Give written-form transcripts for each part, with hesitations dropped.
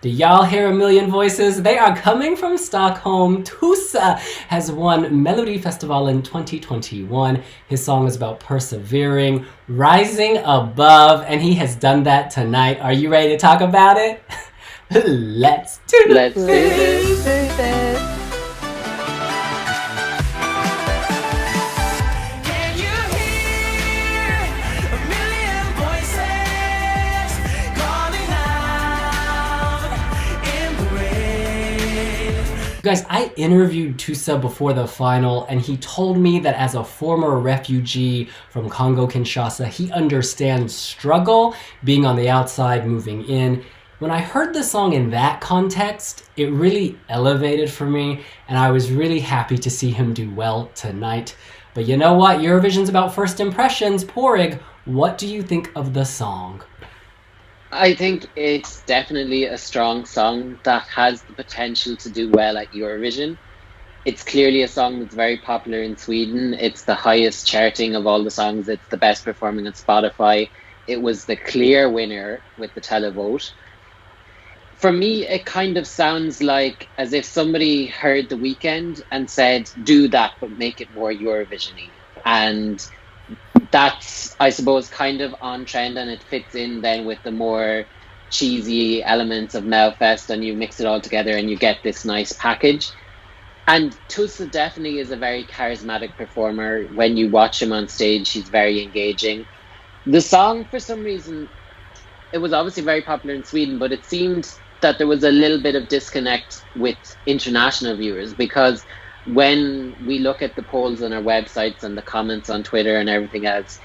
Do y'all hear a million voices? They are coming from Stockholm. Tusse has won Melodifestivalen 2021. His song is about persevering, rising above, and he has done that tonight. Are you ready to talk about it? Let's do this. Guys, I interviewed Tusse before the final, and he told me that as a former refugee from Congo-Kinshasa, he understands struggle, being on the outside, moving in. When I heard the song in that context, it really elevated for me, and I was really happy to see him do well tonight. But you know what? Eurovision's about first impressions. Porig, what do you think of the song? I think it's definitely a strong song that has the potential to do well at Eurovision. It's clearly a song that's very popular in Sweden. It's the highest charting of all the songs. It's the best performing on Spotify. It was the clear winner with the televote. For me, it kind of sounds like as if somebody heard The Weeknd and said, do that, but make it more Eurovision-y. And that's, I suppose, kind of on trend, and it fits in then with the more cheesy elements of Melfest, and you mix it all together and you get this nice package. And Tusse definitely is a very charismatic performer. When you watch him on stage, he's very engaging. The song, for some reason, it was obviously very popular in Sweden, but it seemed that there was a little bit of disconnect with international viewers, because when we look at the polls on our websites and the comments on Twitter and everything else,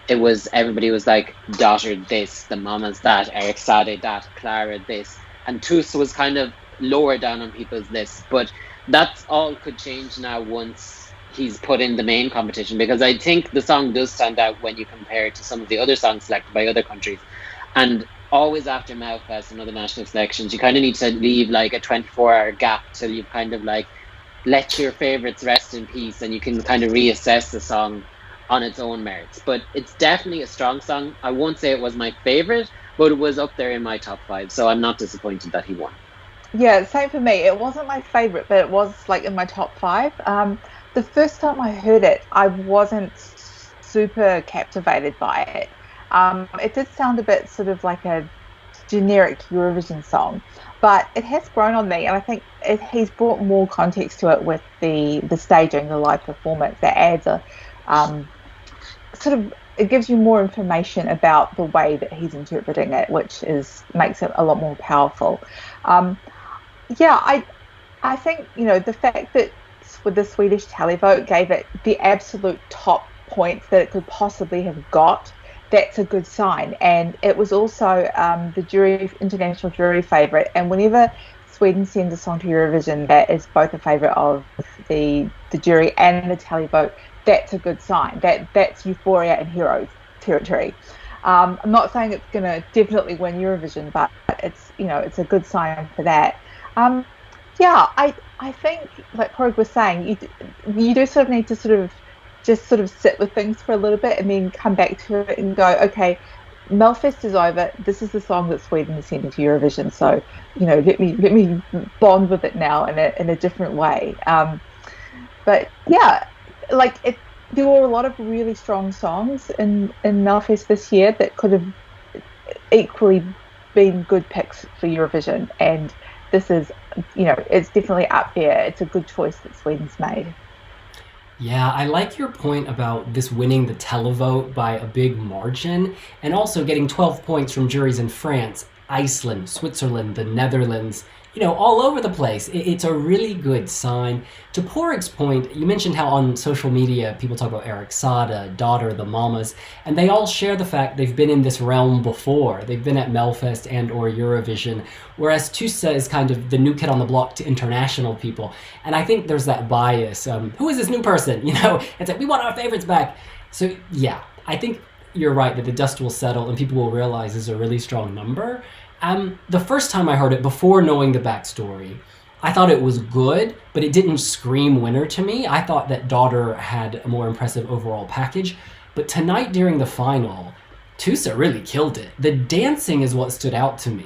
everybody was like, daughter this, the mama's that, Eric Saade that, Clara this, and Tusse was kind of lower down on people's lists. But that's all could change now once he's put in the main competition, because I think the song does stand out when you compare it to some of the other songs selected by other countries. And always after Melfest and other national selections, you kind of need to leave like a 24-hour gap till you've kind of like let your favorites rest in peace, and you can kind of reassess the song on its own merits. But it's definitely a strong song. I won't say it was my favorite, but it was up there in my top 5, so I'm not disappointed that he won. Yeah, same for me. It wasn't my favorite, but it was like in my top 5. The first time I heard it, I wasn't super captivated by it. It did sound a bit sort of like a generic Eurovision song, but it has grown on me, and I think he's brought more context to it with the staging, the live performance. That adds a it gives you more information about the way that he's interpreting it, which makes it a lot more powerful. I think, the fact that with the Swedish televote gave it the absolute top points that it could possibly have got, that's a good sign. And it was also the international jury favourite. And whenever Sweden sends a song to Eurovision that is both a favourite of the jury and the televote, that's a good sign. That's euphoria and heroes territory. I'm not saying it's going to definitely win Eurovision, but it's a good sign for that. I think, like Porig was saying, you do sort of need to just sit with things for a little bit and then come back to it and go, okay, Melfest is over. This is the song that Sweden is sending to Eurovision. So, let me bond with it now in a different way. But yeah, there were a lot of really strong songs in Melfest this year that could have equally been good picks for Eurovision. And this is, it's definitely up there. It's a good choice that Sweden's made. Yeah, I like your point about this winning the televote by a big margin, and also getting 12 points from juries in France, Iceland, Switzerland, the Netherlands, all over the place. It's a really good sign. To Porig's point, you mentioned how on social media people talk about Eric Saade, daughter, the mamas, and they all share the fact they've been in this realm before. They've been at Melfest and or Eurovision, whereas Tusse is kind of the new kid on the block to international people. And I think there's that bias. Who is this new person? It's like, we want our favorites back. So yeah, I think you're right that the dust will settle and people will realize this is a really strong number. The first time I heard it, before knowing the backstory, I thought it was good, but it didn't scream winner to me. I thought that Daughter had a more impressive overall package. But tonight during the final, Tusse really killed it. The dancing is what stood out to me.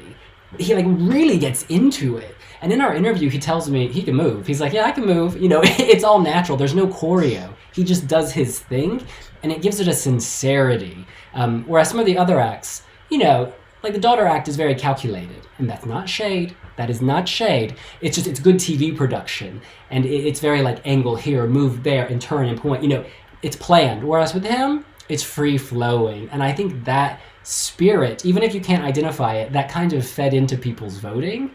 he like really gets into it. And in our interview, he tells me he can move. He's like, yeah, I can move. You know, it's all natural. There's no choreo. He just does his thing, and it gives it a sincerity. Whereas some of the other acts, you know, like the daughter act is very calculated, and that's not shade. That is not shade. It's just, it's good TV production, and it's very like angle here, move there, and turn and point. You know, it's planned. Whereas with him, it's free flowing, and I think that spirit, even if you can't identify it, that kind of fed into people's voting.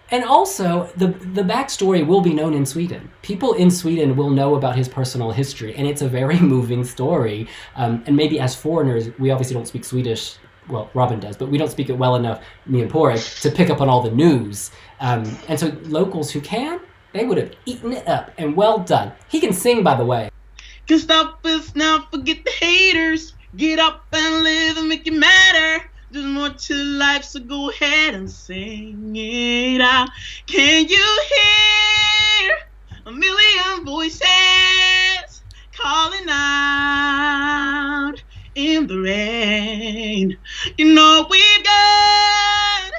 And also, the backstory will be known in Sweden. People in Sweden will know about his personal history, and it's a very moving story. And maybe as foreigners, we obviously don't speak Swedish. Well, Robin does, but we don't speak it well enough, me and Porrig, to pick up on all the news. And so locals who can, they would have eaten it up, and well done. He can sing, by the way. Can stop us now, forget the haters. Get up and live and make it matter. There's more to life, so go ahead and sing it out. Can you hear a million voices calling out in the rain? You know we've got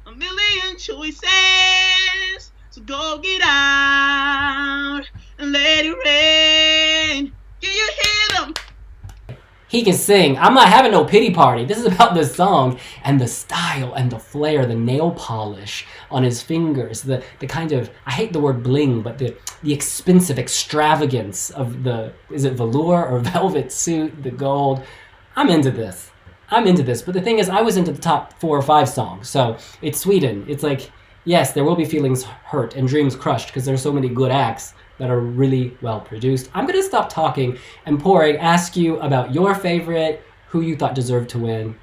a million choices, so go get out and let it rain. Can you hear them? He can sing. I'm not having no pity party. This is about the song and the style and the flair, the nail polish on his fingers, the kind of, I hate the word bling, but the expensive extravagance of the, is it velour or velvet suit, the gold. I'm into this. But the thing is, I was into the top 4 or 5 songs. So it's Sweden. It's like, yes, there will be feelings hurt and dreams crushed because there's so many good acts that are really well produced. I'm gonna stop talking and Porrig, ask you about your favorite, who you thought deserved to win.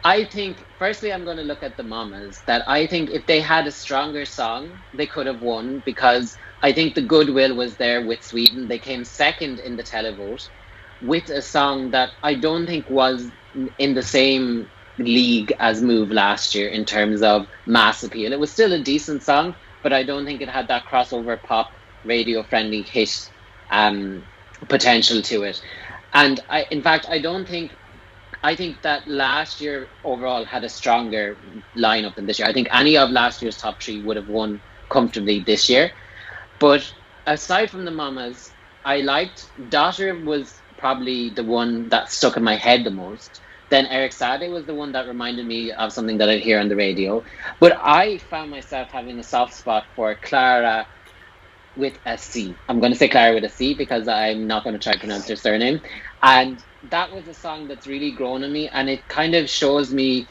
I think, firstly, I'm going to look at the mamas, that I think if they had a stronger song, they could have won, because I think the goodwill was there with Sweden. They came second in the televote with a song that I don't think was in the same league as Move last year in terms of mass appeal. It was still a decent song, but I don't think it had that crossover pop radio friendly hit potential to it. And I think that last year overall had a stronger lineup than this year. I think any of last year's top 3 would have won comfortably this year. But aside from the mamas, I liked Daughter was probably the one that stuck in my head the most. Then Eric Saade was the one that reminded me of something that I'd hear on the radio. But I found myself having a soft spot for Clara with a C. I'm going to say Clara with a C because I'm not going to try to pronounce her surname. And that was a song that's really grown on me, and it kind of shows me,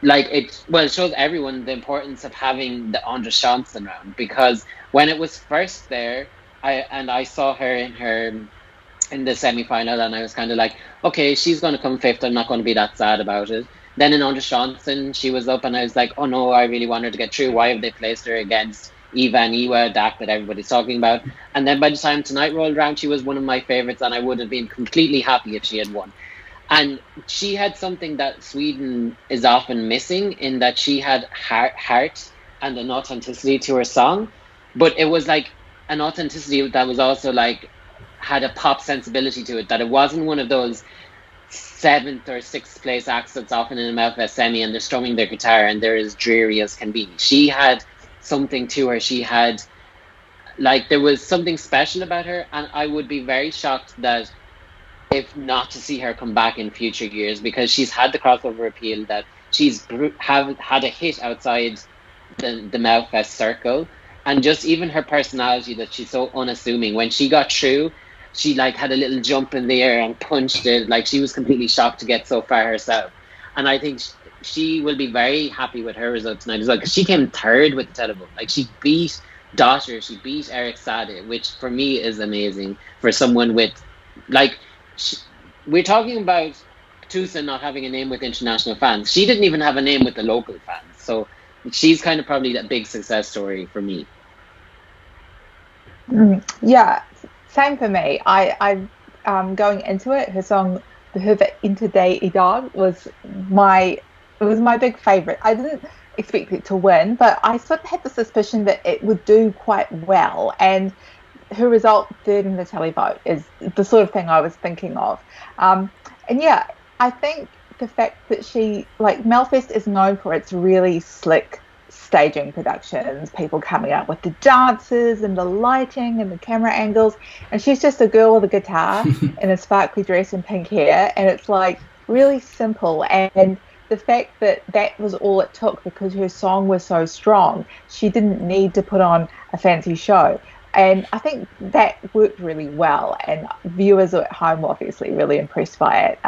like, it shows everyone the importance of having the Anders Johnson round, because when it was first there, I saw her in the semi-final, and I was kind of like, okay, she's going to come 5th, I'm not going to be that sad about it. Then in Anders Johnson, she was up, and I was like, oh no, I really want her to get through. Why have they placed her against Eva and Ewald, the act that everybody's talking about? And then by the time tonight rolled around, she was one of my favourites, and I would have been completely happy if she had won. And she had something that Sweden is often missing, in that she had heart and an authenticity to her song, but it was like an authenticity that was also like had a pop sensibility to it, that it wasn't one of those 7th or 6th place acts that's often in a Melfest semi and they're strumming their guitar and they're as dreary as can be. She had something to her. She had, like, there was something special about her, and I would be very shocked that if not to see her come back in future years, because she's had the crossover appeal, that she's had a hit outside the Melfest circle, and just even her personality, that she's so unassuming. When she got through, she like had a little jump in the air and punched it, like she was completely shocked to get so far herself. And I think she will be very happy with her result tonight as well, because she came 3rd with the televote. Like, she beat Daughter, she beat Eric Saade, which for me is amazing for someone with, like, we're talking about Tusse not having a name with international fans. She didn't even have a name with the local fans, so she's kind of probably a big success story for me. Yeah, same for me. I going into it, her song Behöver, inte, idag was my big favourite. I didn't expect it to win, but I sort of had the suspicion that it would do quite well, and her result 3rd in the televote is the sort of thing I was thinking of. And yeah, I think the fact that she, like, Melfest is known for its really slick staging productions, people coming up with the dances and the lighting and the camera angles, and she's just a girl with a guitar in a sparkly dress and pink hair, and it's like really simple. And the fact that that was all it took, because her song was so strong, she didn't need to put on a fancy show. And I think that worked really well, and viewers at home were obviously really impressed by it.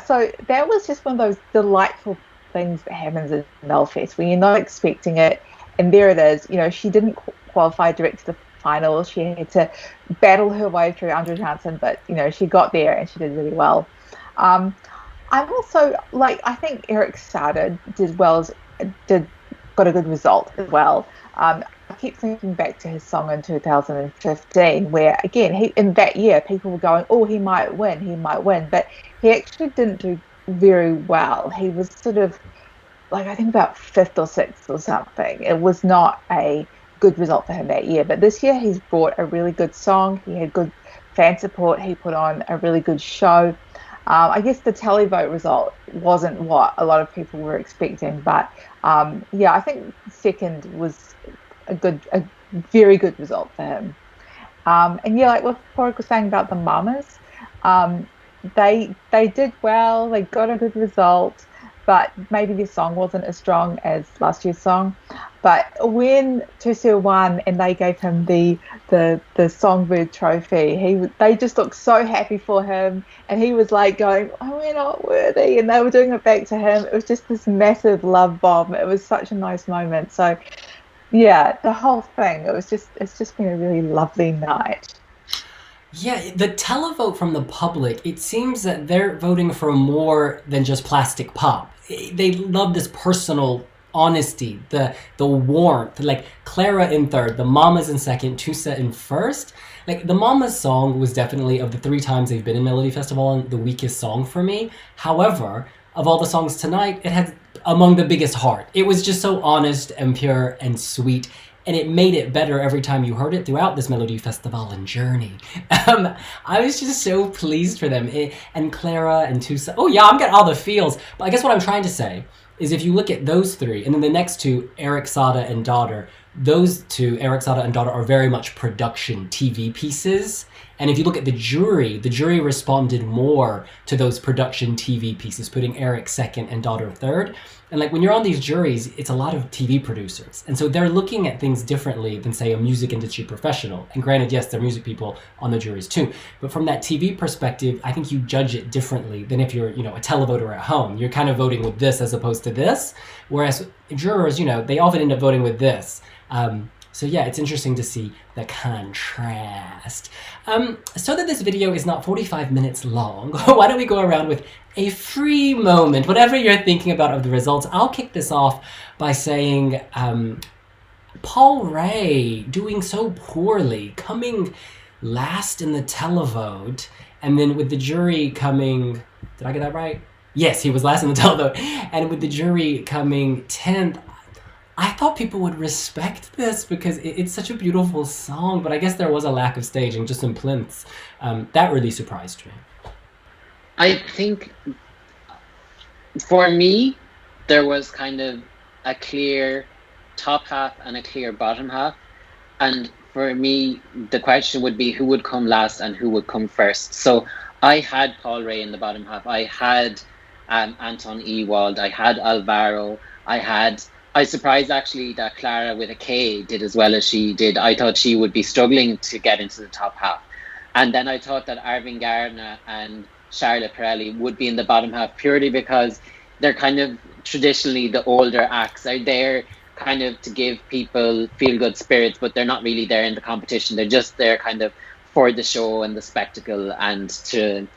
So that was just one of those delightful things that happens in Melfest when you're not expecting it, and there it is. You know, she didn't qualify direct to the final. She had to battle her way through Andrew Johnson, but, you know, she got there and she did really well. I'm also, like, I think Eric Saade got a good result as well. I keep thinking back to his song in 2015, where, again, in that year, people were going, oh, he might win, but he actually didn't do very well. He was sort of, like, I think about 5th or 6th or something. It was not a good result for him that year. But this year, he's brought a really good song. He had good fan support. He put on a really good show. I guess the televote result wasn't what a lot of people were expecting, but I think second was a very good result for him. Like what Porrick was saying about the mamas, they did well. They got a good result, but maybe their song wasn't as strong as last year's song. But when Tusse won and they gave him the Songbird trophy, they just looked so happy for him, and he was like going, "Oh, we're not worthy," and they were doing it back to him. It was just this massive love bomb. It was such a nice moment. So, yeah, the whole thing. It's just been a really lovely night. Yeah, the televote from the public, it seems that they're voting for more than just plastic pop. They love this personal honesty, the warmth. Like Clara in third, the Mamas in second, Tusse in first. Like the Mamas song was definitely, of the 3 times they've been in Melodifestivalen, the weakest song for me. However, of all the songs tonight, it had among the biggest heart. It was just so honest and pure and sweet. And it made it better every time you heard it throughout this Melodifestivalen journey. I was just so pleased for them. And Clara and Tusse. Oh yeah, I'm getting all the feels. But I guess what I'm trying to say is if you look at those 3, and then the next 2, Eric Saade and Daughter, those 2, Eric Saade and Daughter, are very much production TV pieces. And if you look at the jury responded more to those production TV pieces, putting Eric second and Daughter third. And like when you're on these juries, it's a lot of TV producers. And so they're looking at things differently than, say, a music industry professional. And granted, yes, they're music people on the juries too. But from that TV perspective, I think you judge it differently than if you're, a televoter at home. You're kind of voting with this as opposed to this. Whereas jurors, they often end up voting with this. So yeah, it's interesting to see the contrast. So that this video is not 45 minutes long, why don't we go around with a free moment, whatever you're thinking about of the results. I'll kick this off by saying Paul Ray doing so poorly, coming last in the televote, and then with the jury coming, did I get that right? Yes, he was last in the televote, and with the jury coming 10th, I thought people would respect this because it's such a beautiful song, but I guess there was a lack of staging, just in plinths. That really surprised me. I think for me, there was kind of a clear top half and a clear bottom half. And for me, the question would be who would come last and who would come first. So I had Paul Ray in the bottom half. I had Anton, Ewald. I had Alvaro. I was surprised actually that Klara with a K did as well as she did. I thought she would be struggling to get into the top half. And then I thought that Arvingarna and Charlotte Perrelli would be in the bottom half purely because they're kind of traditionally the older acts. Are there kind of to give people feel-good spirits, but they're not really there in the competition. They're just there kind of for the show and the spectacle and to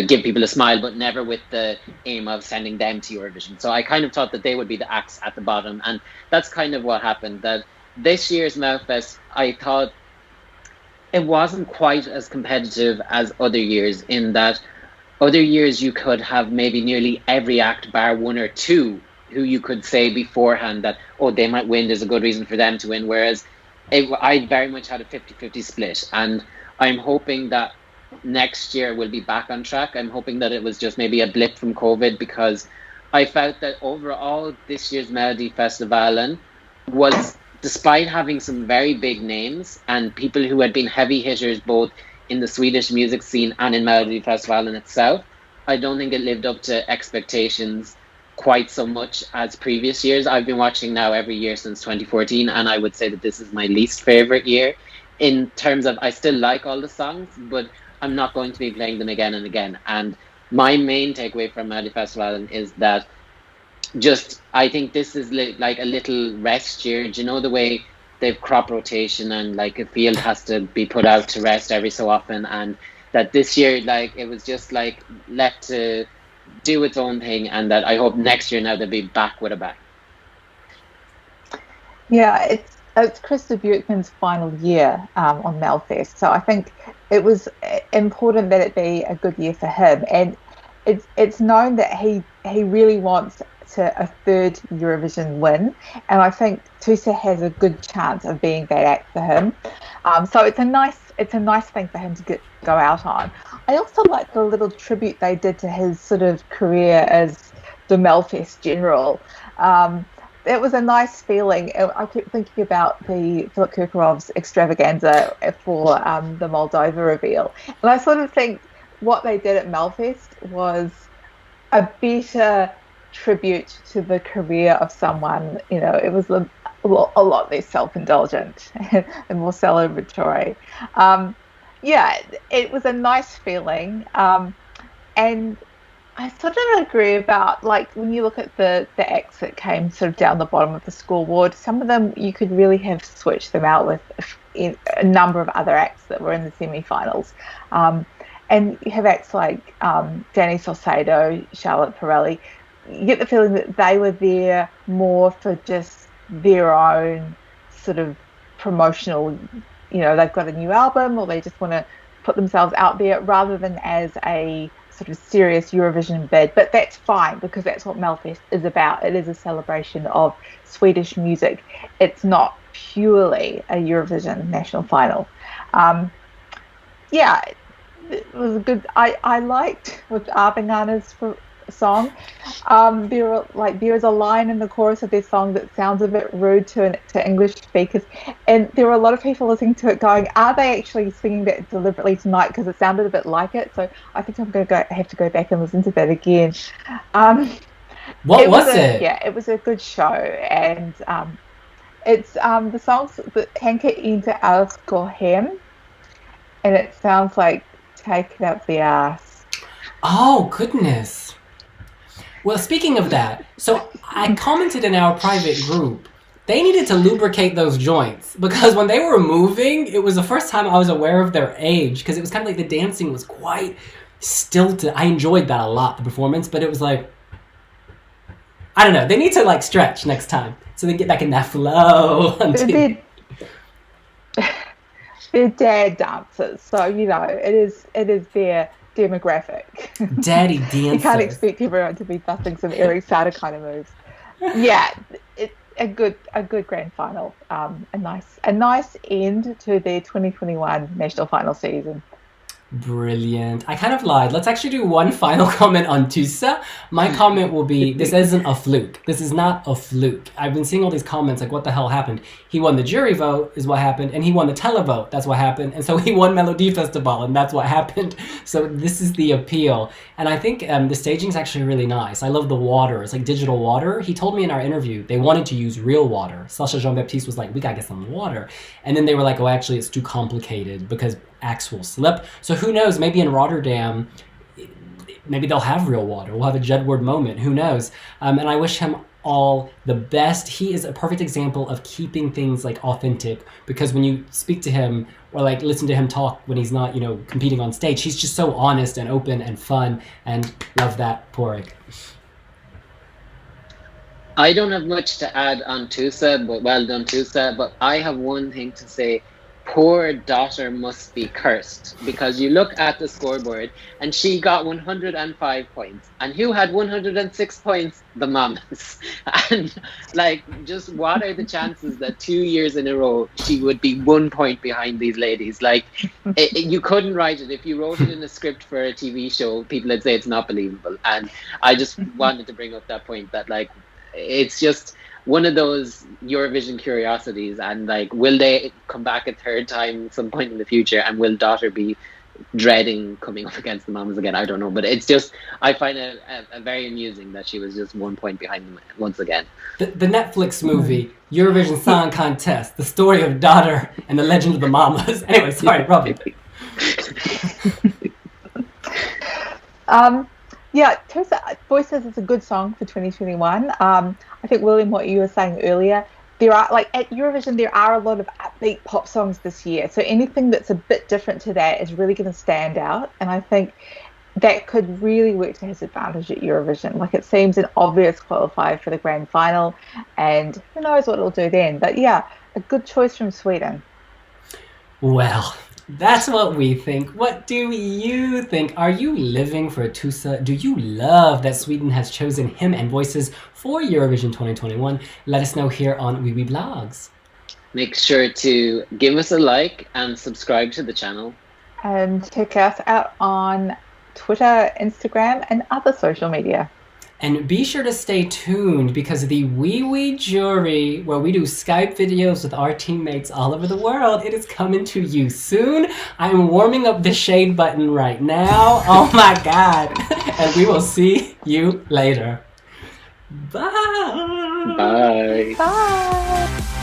give people a smile, but never with the aim of sending them to Eurovision. So I kind of thought that they would be the acts at the bottom, and that's kind of what happened. That this year's Melfest, I thought it wasn't quite as competitive as other years, in that other years you could have maybe nearly every act bar 1 or 2 who you could say beforehand that, oh, they might win, there's a good reason for them to win, whereas I very much had a 50-50 split, and I'm hoping that next year we'll be back on track. I'm hoping that it was just maybe a blip from COVID, because I felt that overall this year's Melodifestivalen was, despite having some very big names and people who had been heavy hitters both in the Swedish music scene and in Melodifestivalen itself, I don't think it lived up to expectations quite so much as previous years. I've been watching now every year since 2014, and I would say that this is my least favorite year in terms of, I still like all the songs, but I'm not going to be playing them again and again. And my main takeaway from Melodifestivalen is that just, I think this is like a little rest year. Do you know the way they've crop rotation and like a field has to be put out to rest every so often, and that this year like it was just like left to do its own thing, and that I hope next year now they'll be back with a bang. Yeah, it's Krista Buchman's final year on Melfest, so I think it was important that it be a good year for him, and it's known that he really wants a third Eurovision win, and I think Tusse has a good chance of being that act for him. So it's a nice thing for him to go out on. I also like the little tribute they did to his sort of career as the Melfest general. It was a nice feeling. I kept thinking about the Philip Kirkorov's extravaganza for the Moldova reveal, and I sort of think what they did at Melfest was a better tribute to the career of someone. You know, it was a lot less self-indulgent and more celebratory. It was a nice feeling, and I sort of agree about, like, when you look at the acts that came sort of down the bottom of the scoreboard, some of them you could really have switched them out with a number of other acts that were in the semi-finals. And you have acts like Danny Saucedo, Charlotte Perrelli. You get the feeling that they were there more for just their own sort of promotional, you know, they've got a new album or they just want to put themselves out there, rather than as a sort of serious Eurovision bid. But that's fine, because that's what Melfest is about. It is a celebration of Swedish music. It's not purely a Eurovision national final. It was a good. I liked with Arvingarna's song. There is a line in the chorus of their song that sounds a bit rude to English speakers, and there were a lot of people listening to it going, "Are they actually singing that deliberately tonight?" Because it sounded a bit like it. So I think I'm going to have to go back and listen to that again. What was it? Yeah, it was a good show, and it's the song's Tänker, inte, idag, and it sounds like take it up the ass. Oh, goodness. Well, speaking of that, so I commented in our private group, they needed to lubricate those joints, because when they were moving, it was the first time I was aware of their age, because it was kind of like the dancing was quite stilted. I enjoyed that a lot, the performance, but it was like, I don't know, they need to like stretch next time so they get back in that flow. They're dad dancers, so you know it is their demographic. Daddy dancers. You can't expect everyone to be busting some Eric Saade kind of moves. Yeah, it's a good grand final. A nice end to the 2021 national final season. Brilliant. I kind of lied. Let's actually do one final comment on Tusse. My comment will be, this isn't a fluke. This is not a fluke. I've been seeing all these comments like, what the hell happened? He won the jury vote is what happened, and he won the televote, that's what happened, and so he won Melodifestivalen, and that's what happened. So this is the appeal. And I think the staging is actually really nice. I love the water. It's like digital water. He told me in our interview they wanted to use real water. Sacha Jean-Baptiste was like, we gotta get some water. And then they were like, oh, actually it's too complicated because acts will slip. So who knows, maybe in Rotterdam, maybe they'll have real water. We'll have a Jedward moment, who knows? And I wish him all the best. He is a perfect example of keeping things like authentic, because when you speak to him or like listen to him talk when he's not, you know, competing on stage, he's just so honest and open and fun, and love that, Porrick. I don't have much to add on Tusse, but well done Tusse, but I have one thing to say. poor daughter must be cursed, because you look at the scoreboard and she got 105 points, and who had 106 points? The mamas. And like, just what are the chances that 2 years in a row she would be 1 point behind these ladies? Like, you couldn't write it. If you wrote it in a script for a TV show, people would say it's not believable. And I just wanted to bring up that point, that like, it's just one of those Eurovision curiosities, and like, will they come back a third time some point in the future, and will daughter be dreading coming up against the mamas again? I don't know, but it's just, I find it very amusing that she was just 1 point behind them once again. The Netflix movie Eurovision Song Contest, the story of daughter and the legend of the mamas. Anyway, sorry, Robbie. Yeah, Tusse Voices is a good song for 2021. I think, William, what you were saying earlier, there are, like, at Eurovision, there are a lot of upbeat pop songs this year. So anything that's a bit different to that is really going to stand out. And I think that could really work to his advantage at Eurovision. Like, it seems an obvious qualifier for the grand final, and who knows what it'll do then. But yeah, a good choice from Sweden. Well, that's what we think. What do you think? Are you living for Tusse? Do you love that Sweden has chosen him and Voices for Eurovision 2021? Let us know here on Wee Wee Blogs. Make sure to give us a like and subscribe to the channel. And check us out on Twitter, Instagram, and other social media. And be sure to stay tuned, because the Wee Wee Jury, where we do Skype videos with our teammates all over the world, it is coming to you soon. I'm warming up the shade button right now. Oh my God. And we will see you later. Bye. Bye. Bye.